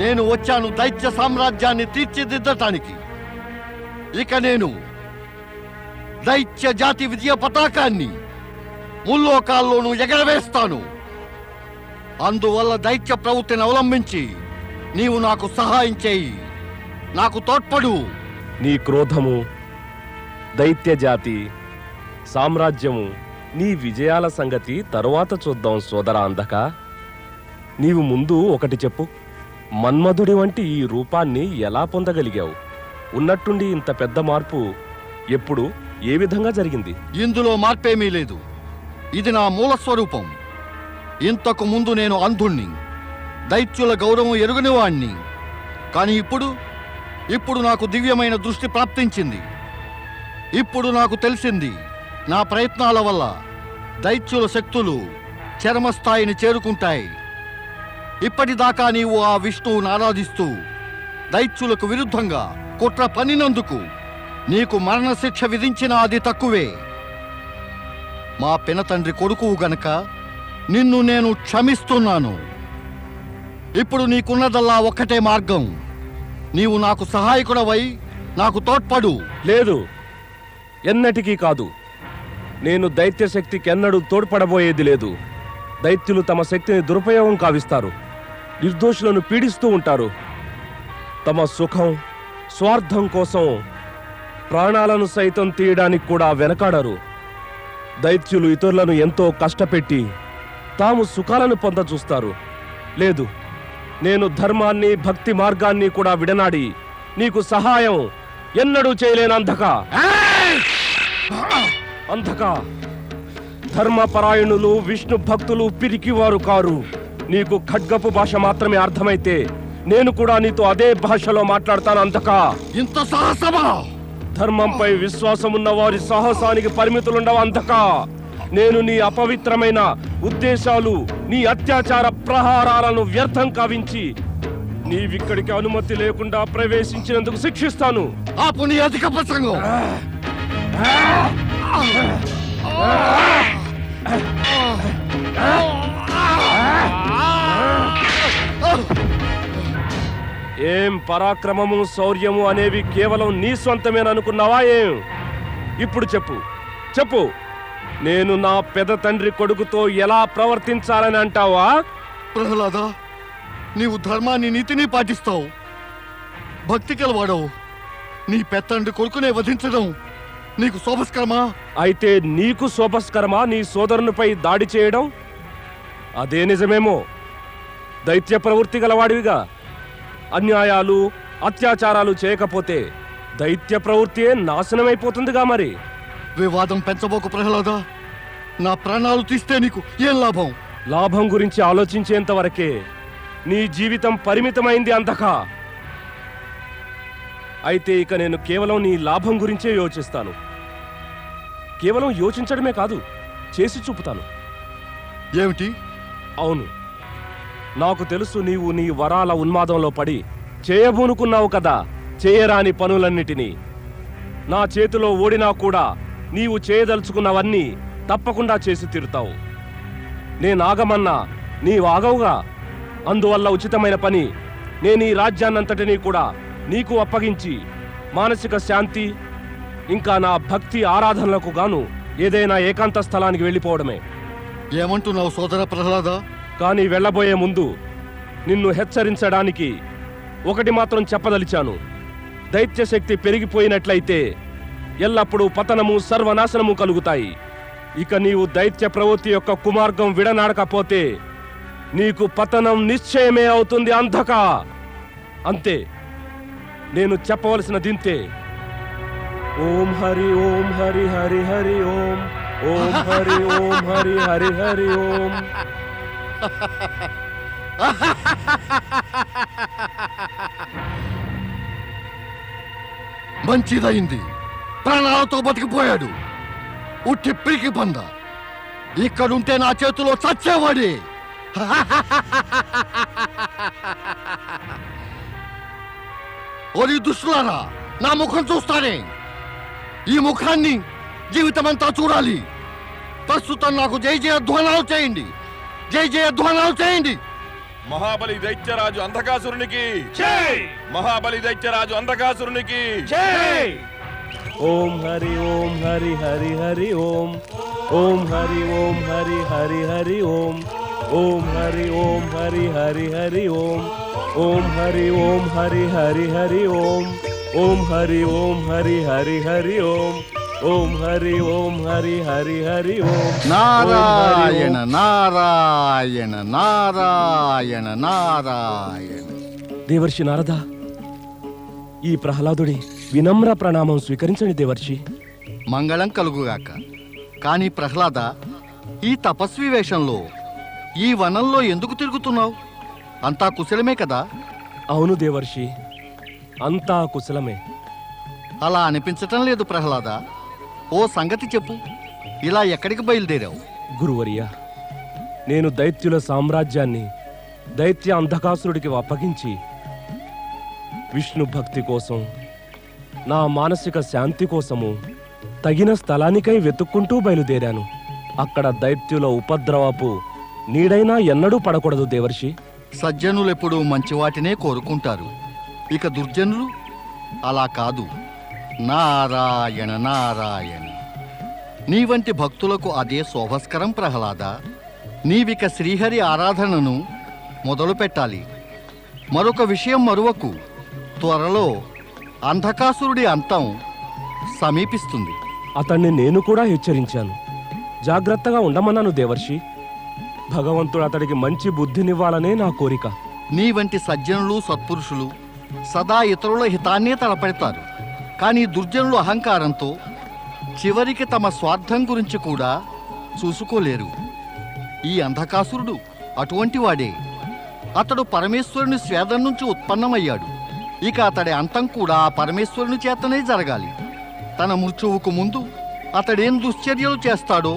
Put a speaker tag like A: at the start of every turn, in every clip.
A: నేను వచ్చాను దైత్య సామ్రాజ్యాన్ని తీర్చిదిద్దటానికి. ఇక నేను దైత్య జాతి విజయ పతాకాన్ని ముల్లోకాల్లోనూ ఎగరవేస్తాను. అందువల్ల దైత్య ప్రవృత్తిని అవలంబించి నీవు నాకు సహాయం చేయి, నాకు తోడ్పడు.
B: నీ క్రోధము, దైత్య జాతి, సామ్రాజ్యము, నీ విజయాల సంగతి తరువాత చూద్దాం సోదరా అంధక. నీవు ముందు ఒకటి చెప్పు, మన్మధుడి వంటి ఈ రూపాన్ని ఎలా పొందగలిగావు? ఉన్నట్టుండి ఇంత పెద్ద మార్పు ఎప్పుడు, ఏ విధంగా జరిగింది?
A: ఇందులో మార్పేమీ లేదు. ఇది నా మూల స్వరూపం. ఇంతకు ముందు నేను అంధుణ్ణి, దైత్యుల గౌరవం ఎరుగనివాణ్ణి. కానీ ఇప్పుడు నాకు దివ్యమైన దృష్టి ప్రాప్తించింది. ఇప్పుడు నాకు తెలిసింది, నా ప్రయత్నాల వల్ల దైత్యుల శక్తులు చరమస్థాయిని చేరుకుంటాయి. ఇప్పటిదాకా నీవు ఆ విష్ణువును ఆరాధిస్తూ దైత్యులకు విరుద్ధంగా కుట్ర పన్నినందుకు నీకు మరణశిక్ష విధించిన అది తక్కువే. మా పినతండ్రి కొడుకువు గనక నిన్ను నేను క్షమిస్తున్నాను. ఇప్పుడు నీకున్నదల్లా ఒక్కటే మార్గం. నీవు నాకు సహాయకుడవై నాకు తోడ్పడు.
B: లేదు, ఎన్నటికీ కాదు. నేను దైత్య శక్తికి ఎన్నడూ తోడ్పడబోయేది లేదు. దైత్యులు తమ శక్తిని దురుపయోగం కావిస్తారు, నిర్దోషులను పీడిస్తూ ఉంటారు. తమ సుఖం, స్వార్థం కోసం ప్రాణాలను సైతం తీయడానికి కూడా వెనకాడరు. దైత్యులు ఇతరులను ఎంతో కష్టపెట్టి తాము సుఖాలను పొందచూస్తారు. లేదు, నేను ధర్మాన్ని, భక్తి మార్గాన్ని కూడా విడనాడి నీకు సహాయం ఎన్నడూ చేయలేను అంధక. అంధక, ధర్మపరాయణులు, విష్ణు భక్తులు పిరికివారు కారు. నీకు ఖడ్గపు భాష మాత్రమే అర్థమైతే నేను కూడా నీతో అదే భాషలో మాట్లాడతాను అంధక.
A: ఇంత సాహసమా?
B: ధర్మంపై విశ్వాసమున్న వారి సాహసానికి పరిమితులుండవు అంధక. నేను నీ అపవిత్రమైన ఉద్దేశాలు, నీ అత్యాచార ప్రహారాలను వ్యర్థం కావించి నీవిక్కడికి అనుమతి లేకుండా ప్రవేశించినందుకు శిక్షిస్తాను.
A: ఆపు నీ అధిక ప్రసంగం.
B: ఏం పరాక్రమము, శౌర్యము అనేవి కేవలం నీ సొంతమేననుకున్నావా? ఏం ఇప్పుడు చెప్పు, నేను నా పెద్ద తండ్రి కొడుకుతో ఎలా ప్రవర్తించాలని అంటావా?
A: ప్రహ్లాద, నీవు ధర్మాన్ని, నీతిని పాటిస్తావు, భక్తి కలవాడవు. నీ పెద్దండ్రి కొడుకునే వధించడం నీకు శోభస్కరమా?
B: అయితే నీకు శోభస్కరమా నీ సోదరునిపై దాడి చేయడం? అదే నిజమేమో. దైత్య ప్రవృత్తి గలవాడివిగా అన్యాయాలు, అత్యాచారాలు చేయకపోతే దైత్య ప్రవృత్తియే నాశనమైపోతుందిగా. మరి
A: వివాదం పెంచబోకు ప్రహ్లాద. నా ప్రాణాలు తీస్తే నీకు ఏం లాభం?
B: లాభం గురించి ఆలోచించేంత వరకే నీ జీవితం పరిమితమైంది అంధక. అయితే ఇక నేను కేవలం నీ లాభం గురించే యోచిస్తాను. కేవలం యోచించడమే కాదు, చేసి చూపుతాను.
A: ఏమిటి?
B: అవును, నాకు తెలుసు నీవు నీ వరాల ఉన్మాదంలో పడి చేయబూనుకున్నావు కదా చేయరాని పనులన్నిటినీ. నా చేతిలో ఓడినా కూడా నీవు చేయదలుచుకున్నవన్నీ తప్పకుండా చేసి తీరుతావు. నేనాగమన్నా నీవాగవుగా. అందువల్ల ఉచితమైన పని, నేను ఈ రాజ్యాన్నంతటినీ కూడా నీకు అప్పగించి మానసిక శాంతి, ఇంకా నా భక్తి ఆరాధనలకు గాను ఏదైనా ఏకాంత స్థలానికి వెళ్ళిపోవడమే.
A: ఏమంటున్నావు సోదర ప్రహ్లాద?
B: కానీ వెళ్ళబోయే ముందు నిన్ను హెచ్చరించడానికి ఒకటి మాత్రం చెప్పదలిచాను. దైత్యశక్తి పెరిగిపోయినట్లయితే ఎల్లప్పుడూ పతనము, సర్వనాశనము కలుగుతాయి. ఇక నీవు దైత్య ప్రవృత్తి యొక్క కుమార్గం విడనాడకపోతే నీకు పతనం నిశ్చయమే అవుతుంది అంధక. అంతే, నేను చెప్పవలసిన దింతే. ఓం హరి ఓం హరి హరి హరి ఓం, ఓం హరి ఓం హరి హరి హరి ఓం.
A: మంచిదైంది, ప్రాణాలతో బతికిపోయాడు. ఉట్టి పిరికి పంద. ఇక్కడుంటే నా చేతిలో చచ్చేవాడి. ఓరి దుష్టులారా, నా ముఖం చూస్తానే. ఈ ముఖాన్ని జీవితమంతా చూడాలి. ప్రస్తుతం నాకు జయ జయ ధ్వానాలు చేయండి, జయ జయ ధ్వానాలు చేయండి.
C: మహాబలి దైత్యరాజు అంధకాసురునికి మహాబలి దైత్యరాజు అంధకాసురునికి
B: ఓం హరి ఓం హరి హరి హరి ఓం ఓం హరి ఓం హరి హరి హరి ఓం ఓం హరి ఓం హరి హరి హరి ఓం ఓం హరి ఓం హరి హరి హరి ఓం ఓం హరి ఓం హరి హరి హరి ఓం ఓం హరి ఓం హరి హరి హరి ఓం
A: నారాయణ నారాయణ నారాయణ నారాయణ.
B: దేవర్షి నారద, ఈ ప్రహ్లాదుడి వినమ్ర ప్రణామం స్వీకరించండి దేవర్షి.
A: మంగళం కలుగుగాక. కానీ ప్రహ్లాద, ఈ తపస్వి వేషంలో ఈ వనంలో ఎందుకు తిరుగుతున్నావు? అంతా కుశలమే కదా?
B: అవును దేవర్షి, అంతా కుశలమే.
A: అలా అనిపించటం లేదు ప్రహ్లాద. ఓ సంగతి చెప్పు, ఇలా ఎక్కడికి బయలుదేరావు?
B: గురువర్య, నేను దైత్యుల సామ్రాజ్యాన్ని దైత్య అంధకాసురుడికి అప్పగించి విష్ణు భక్తి కోసం, నా మానసిక శాంతి కోసము తగిన స్థలానికై వెతుక్కుంటూ బయలుదేరాను. అక్కడ దైత్యుల ఉపద్రవపు నీడైనా ఎన్నడూ పడకూడదు దేవర్షి.
A: సజ్జనులెప్పుడూ మంచివాటినే కోరుకుంటారు, ఇక దుర్జనులు అలా కాదు. నారాయణ నారాయణ. నీ వంటి భక్తులకు అదే శోభస్కరం ప్రహ్లాద. నీవిక శ్రీహరి ఆరాధనను మొదలు పెట్టాలి. మరొక విషయం మరువకు, త్వరలో అంధకాసురుడి అంతం సమీపిస్తుంది.
B: అతన్ని నేను కూడా హెచ్చరించాను, జాగ్రత్తగా ఉండమన్నాను దేవర్షి. భగవంతుడు అతడికి మంచి బుద్ధినివ్వాలనే నా కోరిక.
A: నీ వంటి సజ్జనులు సత్పురుషులు సదా ఇతరుల హితాన్నే తలపెడతారు. కానీ దుర్జనులు అహంకారంతో చివరికి తమ స్వార్థం గురించి కూడా చూసుకోలేరు. ఈ అంధకాసురుడు అటువంటి వాడే. అతడు పరమేశ్వరుని స్వేదం నుంచి ఉత్పన్నమయ్యాడు. ఇక అతడి అంతం కూడా ఆ పరమేశ్వరుని చేతనే జరగాలి. తన మృత్యువుకు ముందు అతడేం దుశ్చర్యలు చేస్తాడో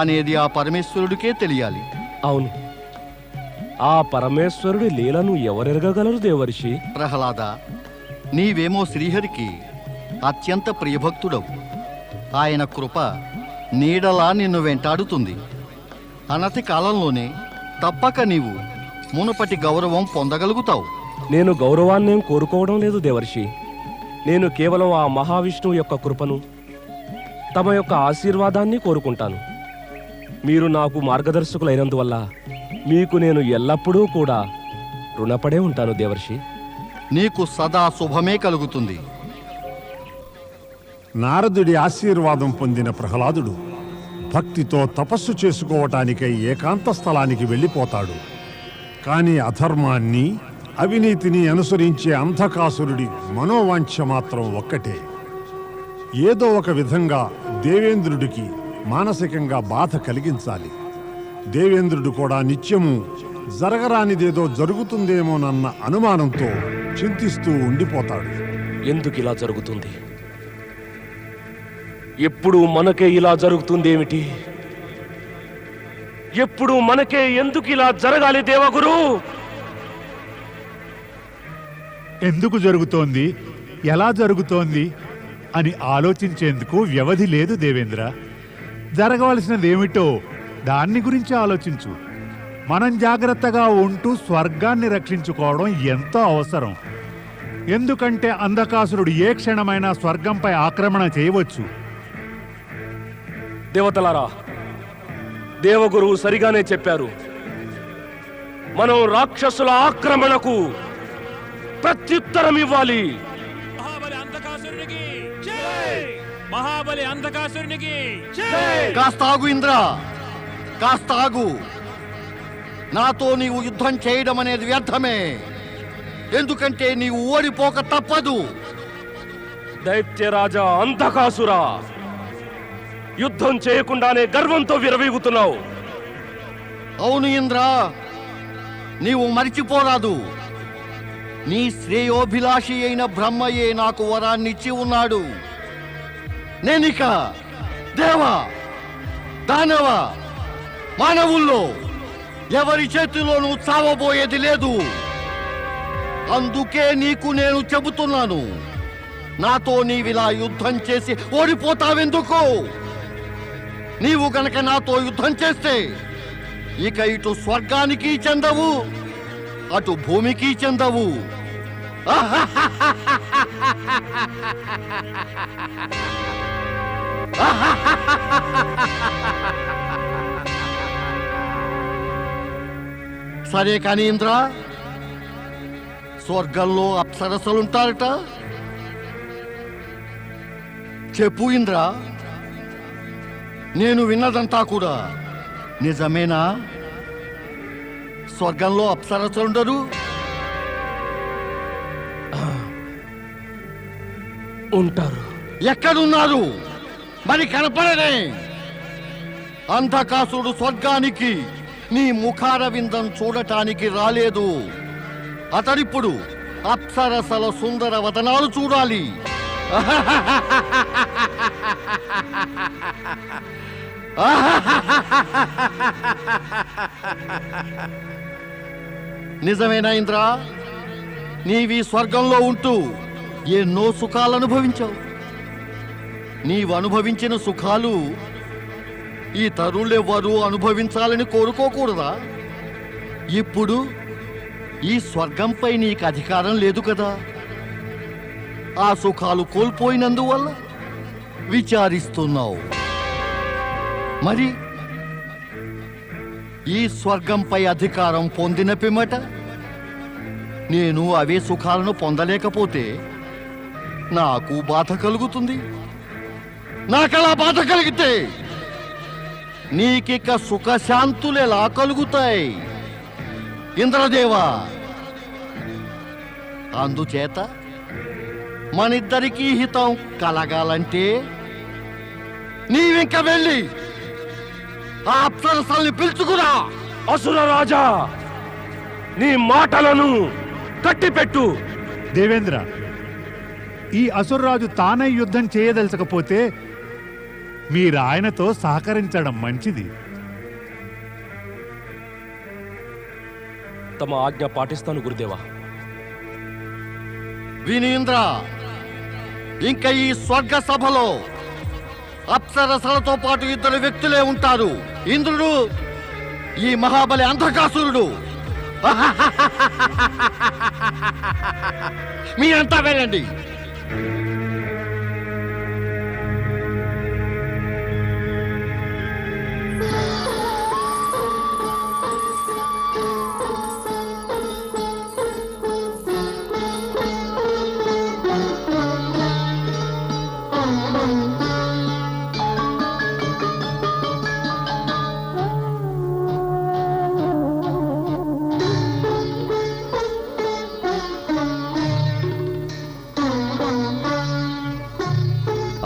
A: అనేది ఆ పరమేశ్వరుడికే తెలియాలి.
B: అవును, ఆ పరమేశ్వరుడి లీలను ఎవరెరగగలరు దేవర్షి?
A: ప్రహ్లాద, నీవేమో శ్రీహరికి అత్యంత ప్రియభక్తుడవు. ఆయన కృప నీడలా నిన్ను వెంటాడుతుంది. అనతి కాలంలోనే తప్పక నీవు మునుపటి గౌరవం పొందగలుగుతావు.
B: నేను గౌరవాన్నేం కోరుకోవడం లేదు దేవర్షి. నేను కేవలం ఆ మహావిష్ణువు యొక్క కృపను, తమ యొక్క ఆశీర్వాదాన్ని కోరుకుంటాను. మీరు నాకు మార్గదర్శకులైనందువల్ల మీకు నేను ఎల్లప్పుడూ కూడా రుణపడే ఉంటాను దేవర్షి.
A: నీకు సదా శుభమే కలుగుతుంది.
D: నారదుడి ఆశీర్వాదం పొందిన ప్రహ్లాదుడు భక్తితో తపస్సు చేసుకోవటానికై ఏకాంత స్థలానికి వెళ్ళిపోతాడు. కానీ అధర్మాన్ని, అవినీతిని అనుసరించే అంధకాసురుడి మనోవాంఛ మాత్రం ఒక్కటే. ఏదో ఒక విధంగా దేవేంద్రుడికి మానసికంగా బాధ కలిగించాలి. దేవేంద్రుడు కూడా నిత్యము జరగరానిదేదో జరుగుతుందేమోనన్న అనుమానంతో చింతిస్తూ ఉండిపోతాడు.
B: ఎందుకు ఇలా జరుగుతుంది? ఎప్పుడు మనకే ఇలా జరుగుతుందేమిటి? ఎప్పుడు మనకే ఎందుకు ఇలా జరగాలి దేవగురు?
E: ఎందుకు జరుగుతోంది, ఎలా జరుగుతోంది అని ఆలోచించేందుకు వ్యవధి లేదు దేవేంద్ర. జరగవలసినదేమిటో దాన్ని గురించి ఆలోచించు. మనం జాగ్రత్తగా ఉంటూ స్వర్గాన్ని రక్షించుకోవడం ఎంతో అవసరం. ఎందుకంటే అంధకాసురుడు ఏ క్షణమైనా స్వర్గంపై ఆక్రమణ చేయవచ్చు.
B: దేవతలారా, దేవగురువు సరిగానే చెప్పారు. మనం రాక్షసుల ఆక్రమణకు ప్రత్యుత్తరం ఇవ్వాలి.
F: మహాబలి అంధకాసురునికి
A: కాస్త ఆగు ఇంద్ర, కాస్త ఆగు. నాతో నీవు యుద్ధం చేయడం అనేది వ్యర్థమే. ఎందుకంటే నీవు ఓడిపోక తప్పదు.
B: దైత్యరాజా అంధకాసురా, యుద్ధం చేయకుండానే గర్వంతో విరవీగుతున్నావు.
A: అవును ఇంద్ర, నీవు మరిచిపోరాదు. నీ శ్రేయోభిలాషి అయిన బ్రహ్మయే నాకు వరాన్నిచ్చి ఉన్నాడు. నేనిక దేవ, దానవ, మానవుల్లో ఎవరి చేతిలోనూ చావబోయేది లేదు. అందుకే నీకు నేను చెబుతున్నాను, నాతో నీవిలా యుద్ధం చేసి ఓడిపోతావెందుకు? నీవు గనక నాతో యుద్ధం చేస్తే ఇక ఇటు స్వర్గానికి చెందవు, అటు భూమికి చెందవు. సరే కాని ఇంద్ర, స్వర్గంలో అప్సరసలుంటారట. చెప్పు ఇంద్ర, నేను విన్నదంతా కూడా నిజమేనా? స్వర్గంలో అప్సరసలుండరు?
B: ఉంటారు.
A: ఎక్కడున్నారు? మరి కనపడనే. అంధకాసుడు స్వర్గానికి నీ ముఖార విందం చూడటానికి రాలేదు. అతడిప్పుడు అప్సరసల సుందర వదనాలు చూడాలి. నిజమేనా ఇంద్ర? నీవి స్వర్గంలో ఉంటూ ఎన్నో సుఖాలు అనుభవించావు. నీవు అనుభవించిన సుఖాలు ఈ తరుణులెవ్వరూ అనుభవించాలని కోరుకోకూడదా? ఇప్పుడు ఈ స్వర్గంపై నీకు అధికారం లేదు కదా. ఆ సుఖాలు కోల్పోయినందువల్ల విచారిస్తున్నావు. మరి ఈ స్వర్గంపై అధికారం పొందిన పిమ్మట నేను అవే సుఖాలను పొందలేకపోతే నాకు బాధ కలుగుతుంది. నాకలా బాధ కలిగితే నీకిక సుఖశాంతులు ఎలా కలుగుతాయి ఇంద్రదేవా? అందుచేత మనిద్దరికీ హితం కలగాలంటే నీవింక వెళ్ళి ఆ అప్సరసల్ని పిలుచుకురా.
B: అసుర రాజా, నీ మాటలను కట్టిపెట్టు.
E: దేవేంద్ర, ఈ అసురరాజు తానై యుద్ధం చేయదలచకపోతే మీరు ఆయనతో సహకరించడం మంచిది.
B: తమ ఆజ్ఞ పాటిస్తాను గురుదేవా.
A: వినీంద్ర, ఇంకా ఈ స్వర్గ సభలో అప్సరసలతో పాటు ఇద్దరు వ్యక్తులే ఉంటారు. ఇంద్రుడు, ఈ మహాబలి అంధకాసురుడు. మీరంతా వెళ్ళండి.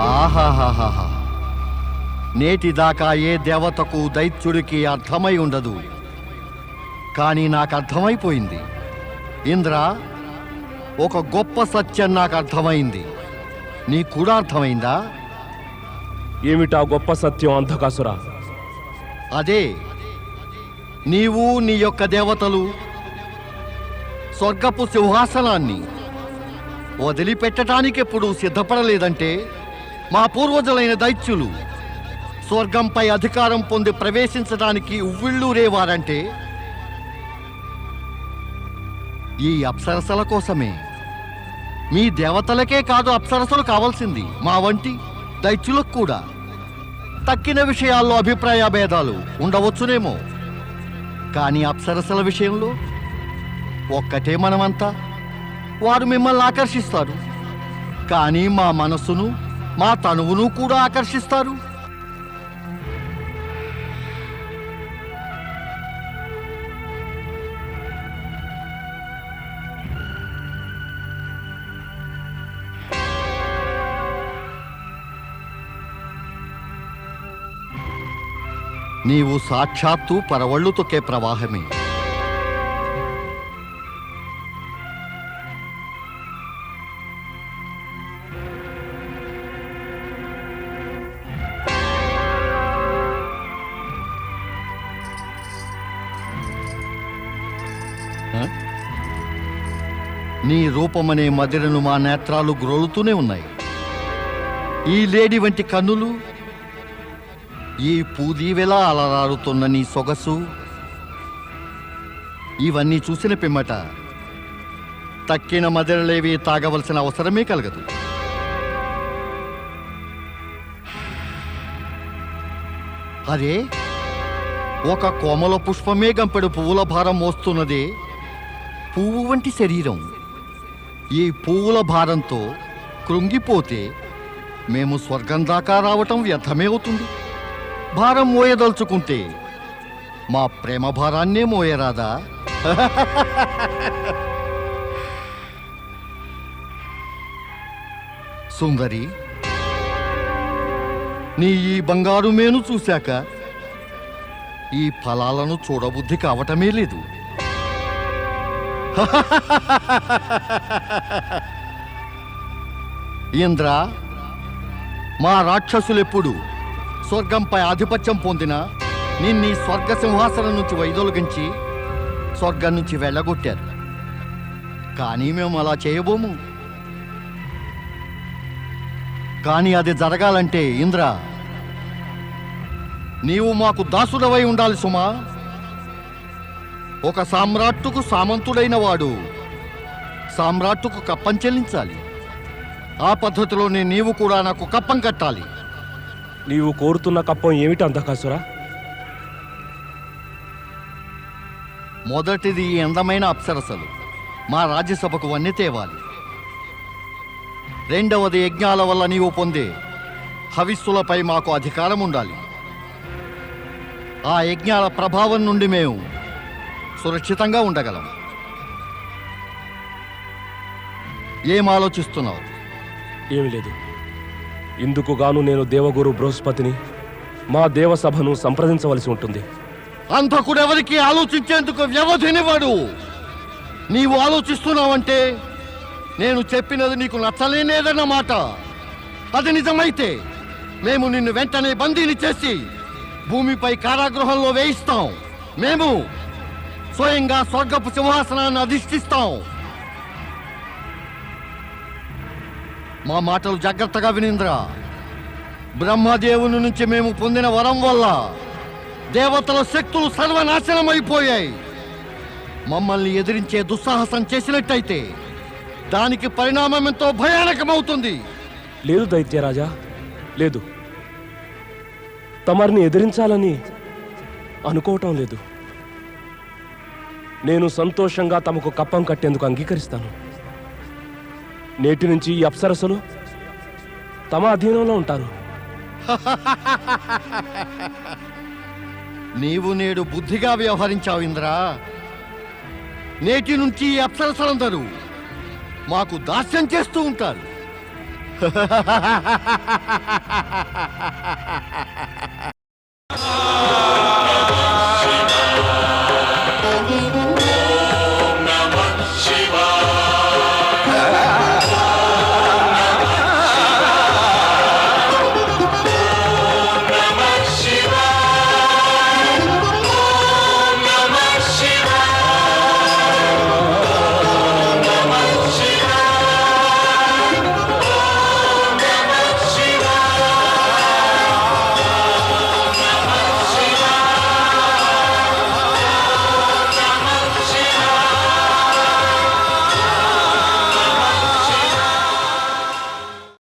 A: ఆహాహాహా, నేటిదాకా ఏ దేవతకు దైత్యుడికి అర్థమై ఉండదు. కానీ నాకు అర్థమైపోయింది ఇంద్ర. ఒక గొప్ప సత్యం నాకు అర్థమైంది. నీకు కూడా అర్థమైందా?
B: ఏమిటా గొప్ప సత్యం అంధకాసుర?
A: అదే, నీవు నీ యొక్క దేవతలు స్వర్గపు సింహాసనాన్ని వదిలిపెట్టడానికి ఎప్పుడు సిద్ధపడలేదంటే, మా పూర్వజులైన దైత్యులు స్వర్గంపై అధికారం పొంది ప్రవేశించడానికి ఉవ్విళ్ళూరేవారంటే ఈ అప్సరసల కోసమే. మీ దేవతలకే కాదు అప్సరసలు కావాల్సింది, మా వంటి దైత్యులకు కూడా. తక్కిన విషయాల్లో అభిప్రాయ భేదాలు ఉండవచ్చునేమో, కానీ అప్సరసల విషయంలో ఒక్కటే మనమంతా. వారు మిమ్మల్ని ఆకర్షిస్తారు, కానీ మా మనసును మా తనువును కూడా ఆకర్షిస్తారు. నీవు సాక్షాత్తు పరవళ్ళు తొక్కే ప్రవాహమే. నీ రూపమనే మదిరను మా నేత్రాలు గ్రోలుతూనే ఉన్నాయి. ఈ లేడి వంటి కన్నులు, ఈ పూదీవెలా అలరారుతున్న నీ సొగసు, ఇవన్నీ చూసిన పిమ్మట తక్కిన మదరలేవి తాగవలసిన అవసరమే కలగదు. అరే, ఒక కోమల పుష్పమే గంపెడు పువ్వుల భారం మోస్తున్నదే పువ్వు వంటి శరీరం. ఈ పువ్వుల భారంతో కృంగిపోతే మేము స్వర్గం దాకా రావటం వ్యర్థమే అవుతుంది. భారం మోయదలుచుకుంటే మా ప్రేమ భారాన్నే మోయరాదా? సుందరి, నీ ఈ బంగారు మేను చూశాక ఈ ఫలాలను చూడబుద్ధి కావటమే లేదు. ఇంద్ర, మా రాక్షసులెప్పుడు స్వర్గంపై ఆధిపత్యం పొందినా నిన్నీ స్వర్గ సింహాసనం నుంచి వైదొలగించి స్వర్గం నుంచి వెళ్ళగొట్టారు. కానీ మేము అలా చేయబోము. కానీ అది జరగాలంటే ఇంద్ర, నీవు మాకు దాసుడవై ఉండాలి సుమా. ఒక సామ్రాట్టుకు సామంతుడైన వాడు సామ్రాట్టుకు కప్పం చెల్లించాలి. ఆ పద్ధతిలోనే నీవు కూడా నాకు కప్పం కట్టాలి.
B: నీవు కోరుతున్న కప్పం ఏమిటి అంధకాసురా?
A: మొదటిది ఈ అందమైన అప్సరసలు మా రాజ్యసభకు వన్నె తేవాలి. రెండవది యజ్ఞాల వల్ల నీవు పొందే హవిస్సులపై మాకు అధికారం ఉండాలి. ఆ యజ్ఞాల ప్రభావం నుండి మేము సురక్షితంగా ఉండగలం. ఏం ఆలోచిస్తున్నావు?
B: ఏమీ లేదు. ఇందుకుగాను నేను దేవగురు బృహస్పతిని, మా దేవసభను సంప్రదించవలసి ఉంటుంది.
A: అంతకుడెవరికి ఆలోచించేందుకు వ్యవధినివ్వడు. నీవు ఆలోచిస్తున్నావంటే నేను చెప్పినది నీకు నచ్చలేనేదన్నమాట. అది నిజమైతే మేము నిన్ను వెంటనే బందీని చేసి భూమిపై కారాగృహంలో వేయిస్తాం. మేము స్వయంగా స్వర్గపు సింహాసనాన్ని అధిష్ఠిస్తాం. మా మాటలు జాగ్రత్తగా వినింద్ర. బ్రహ్మదేవుని నుంచి మేము పొందిన వరం వల్ల దేవతల శక్తులు సర్వనాశనమైపోయాయి. మమ్మల్ని ఎదిరించే దుస్సాహసం చేసినట్టయితే దానికి పరిణామం ఎంతో భయానకమవుతుంది.
B: లేదు దైత్యరాజా, లేదు. తమరిని ఎదిరించాలని అనుకోవటం లేదు. నేను సంతోషంగా తమకు కప్పం కట్టేందుకు అంగీకరిస్తాను. నేటి నుంచి ఈ అప్సరసలు తమ అధీనంలో ఉంటారు.
A: నీవు నేడు బుద్ధిగా వ్యవహరించావు ఇంద్ర. నేటి నుంచి ఈ అప్సరసలందరూ మాకు దాస్యం చేస్తూ ఉంటారు.